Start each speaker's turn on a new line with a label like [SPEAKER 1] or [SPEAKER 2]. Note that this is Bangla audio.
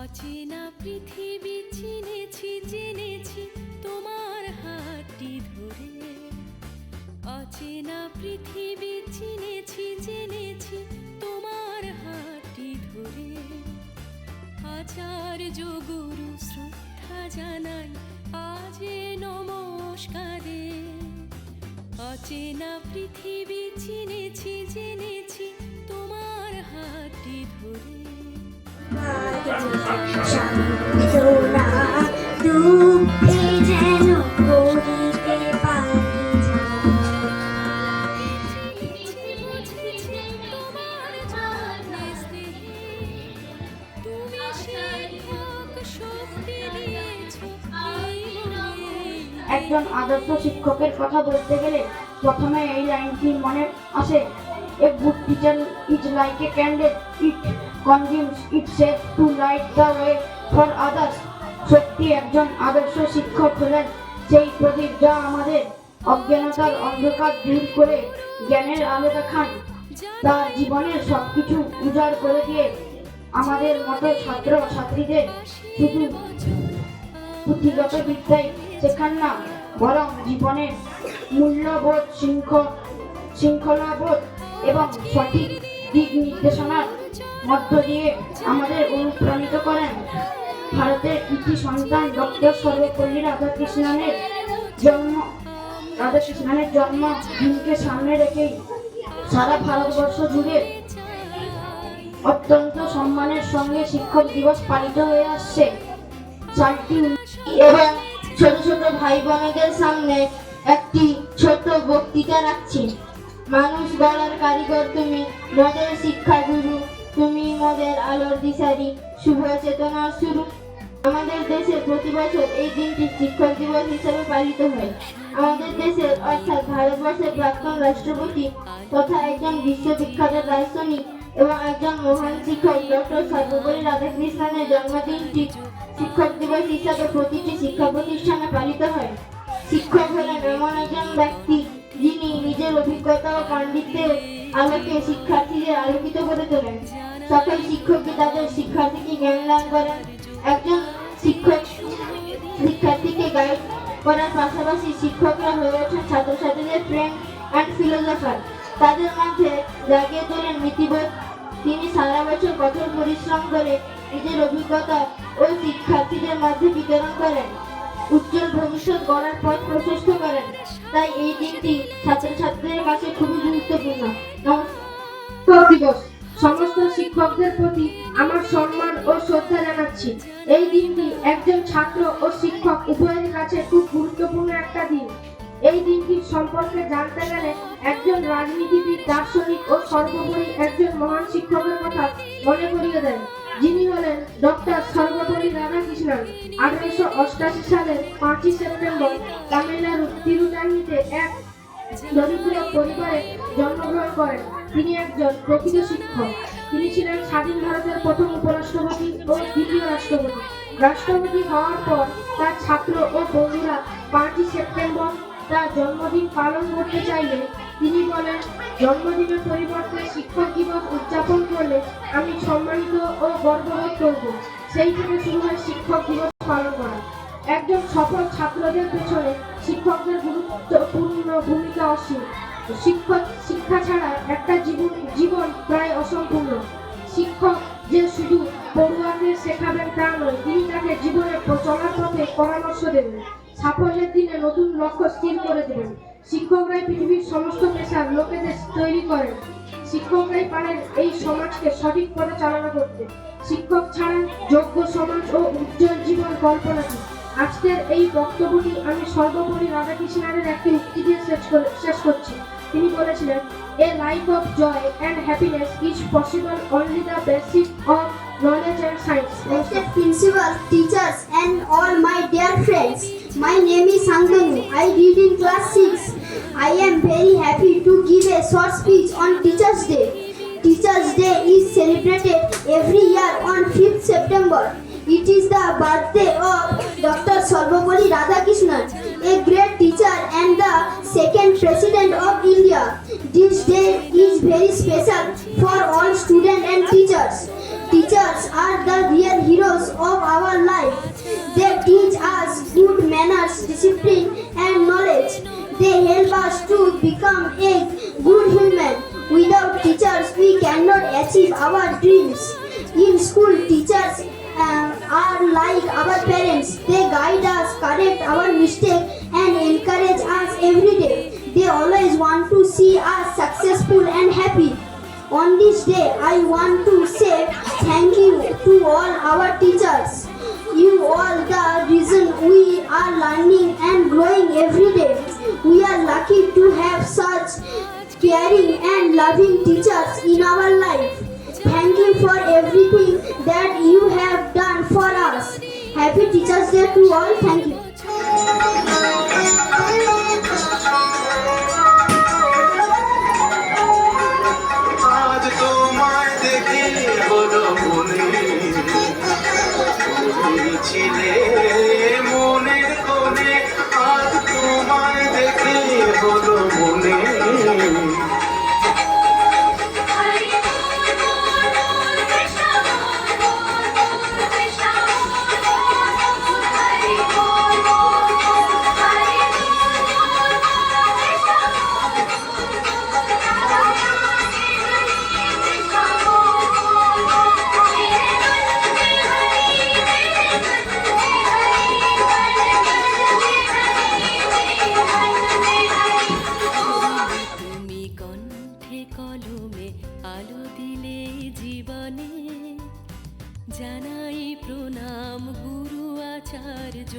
[SPEAKER 1] অচেনা পৃথিবী চিনেছি জেনেছি তোমার হাতটি ধরে। অচেনা পৃথিবী চিনেছি জেনেছি তোমার হাতটি ধরে। আচার্য গুরু শ্রদ্ধা জানাই আজে নমস্কারে। অচেনা পৃথিবী চিনেছি জেনেছি তোমার হাতটি ধরে।
[SPEAKER 2] একজন আদর্শ শিক্ষকের কথা বলতে গেলে প্রথমে এই লাইনটি মনে আসে, a good teacher is like a candle, it consumes itself to light the way for others. সত্যি একজন আদর্শ শিক্ষক হলেন সেই প্রদীপ যা আমাদের অজ্ঞানতার অন্ধকার দূর করে জ্ঞানের আলো দেখান। তার জীবনের সবকিছু উজাড় করে দিয়ে আমাদের মতো ছাত্র ছাত্রীদের শুধু পুঁথিগত বিদ্যাই শেখান না, বরং জীবনের মূল্যবোধ, শৃঙ্খলাবোধ এবং সঠিক দিক নির্দেশনার মধ্য দিয়ে আমাদের অনুপ্রাণিত করেন। ভারতের কৃতি সন্তান ডক্টর সর্বপল্লী রাধাকৃষ্ণনের জন্ম দিনকে সামনে রেখেই সারা ভারতবর্ষ জুড়ে অত্যন্ত সম্মানের সঙ্গে শিক্ষক দিবস পালিত হয়ে আসছে। এবং ছোট ছোট ভাই বোনেদের সামনে একটি ছোট বক্তৃতা রাখছি। মানুষ গড়ার কারিগর তুমি, মোদের শিক্ষা গুরু তুমি, মোদের আলোর দিশারি, শুভ চেতনার শুরু। আমাদের দেশে প্রতি বছর এই দিনটি শিক্ষক দিবস হিসেবে পালিত হয়। আমাদের দেশের অর্থাৎ ভারতবর্ষের প্রাক্তন রাষ্ট্রপতি তথা একজন বিশ্ববিখ্যাত দার্শনিক এবং একজন মহান শিক্ষক ডক্টর সর্বপল্লী রাধাকৃষ্ণনের জন্মদিনটি শিক্ষক দিবস হিসাবে প্রতিটি শিক্ষা প্রতিষ্ঠানে পালিত হয়। শিক্ষক হলেন এমন একজন ব্যক্তি যিনি নিজের অভিজ্ঞতা ও পাণ্ডিত্যের আলোকে শিক্ষার্থীদের আলোকিত করে তোলেন। সকল শিক্ষকই তাদের শিক্ষার্থীকে জ্ঞান দান করেন। একজন শিক্ষক শিক্ষার্থীকে গাইড করার পাশাপাশি শিক্ষকরা হয়ে ওঠেন ছাত্রছাত্রীদের ফ্রেন্ড অ্যান্ড ফিলোসফার। তাদের মধ্যে জাগিয়ে তোলেন নীতিবোধ। তিনি সারা বছর কঠোর পরিশ্রম করে নিজের অভিজ্ঞতা ও শিক্ষার্থীদের মধ্যে বিতরণ করেন, উজ্জ্বল ভবিষ্যৎ গড়ার পথ প্রশস্ত করেন। তাই এই দিনটি ছাত্রছাত্রীদের কাছে খুবই গুরুত্বপূর্ণ। শিক্ষক দিবস সমস্ত শিক্ষকদের প্রতি আমার সম্মান ও শ্রদ্ধা জানাচ্ছি। এই দিনটি একজন ছাত্র ও শিক্ষক উভয়ের কাছে খুব গুরুত্বপূর্ণ একটা দিন। এই দিনটির সম্পর্কে জানতে গেলে একজন রাজনীতিবিদ, দার্শনিক ও সর্বোপরি একজন মহান শিক্ষকের কথা মনে করিয়ে দেন, যিনি হলেন ডক্টর সর্বপল্লী রাধাকৃষ্ণন। 1888 সালের 5 সেপ্টেম্বর তামিলনাড়ুর তিরুচানিতে এক দরিদ্র পরিবারে জন্মগ্রহণ করেন। তিনি একজন প্রকৃত শিক্ষক। তিনি ছিলেন স্বাধীন ভারতের প্রথম উপরাষ্ট্রপতি ও দ্বিতীয় রাষ্ট্রপতি। রাষ্ট্রপতি হওয়ার পর তার ছাত্র ও বন্ধুরা 5 সেপ্টেম্বর তার জন্মদিন পালন করতে চাইলে তিনি বলেন, জন্মদিনের পরিবর্তে শিক্ষক দিবস উদযাপন করলে আমি সম্মানিত ও গর্ববোধ করব। সেই থেকে শুরু হয় শিক্ষক দিবস পালন করা। একজন সফল ছাত্রদের পেছনে শিক্ষকদের গুরুত্বপূর্ণ ভূমিকা অসীম। শিক্ষা ছাড়া একটা জীবন প্রায় অসম্পূর্ণ। শিক্ষক যে শুধু পড়ুয়াকে শেখাবেন তা নয়, তিনি তাকে জীবনে চলার পথে পরামর্শ দেবেন, সাফল্যের দিনে নতুন লক্ষ্য স্থির করে দেবেন। শিক্ষকরাই পৃথিবীর সমস্ত পেশার লোকেদের তৈরি করেন। শিক্ষকরাই পারেন এই সমাজকে সঠিক পথে চালনা করতে। শিক্ষক ছাড়া যোগ্য সমাজ ও উজ্জ্বল জীবন কল্পনা কি। আজকের এই বক্তব্যটি আমি সর্বপল্লী রাধাকৃষ্ণনের একটি উক্তি দিয়ে শেষ করছি। তিনি বলেছিলেন, A life of joy and happiness is possible only the basis of knowledge and science.
[SPEAKER 3] Respected principal, teachers and all my dear friends, my name is Sangdanu. I read in class 6. I am very happy to give a short speech on Teachers' Day. Teachers' Day is celebrated every year on 5th September. It is the birthday of Dr. Sarvapalli Radhakrishnan, a great teacher and the second president of India. This day is very special for all students and teachers. Teachers are the real heroes our dreams. In school, teachers are like our parents. They guide us, correct our mistakes, and encourage us every day. They always want to see us successful and happy. On this day, I want to say thank you to all our teachers. You are the reason we are learning and growing every day. We are lucky to have such caring and loving teachers in our life. Thank you for everything that you have done for us. Happy Teachers Day to all. Thank you.
[SPEAKER 4] আজ তোমায় দেখে হলো মনে তুমি ছিলে মনের কোণে আজ তোমায় দেখে হলো মনে
[SPEAKER 1] তুমি কণ্ঠে কলমে আলো দিলে জীবনে জানাই প্রণাম গুরু আচার্য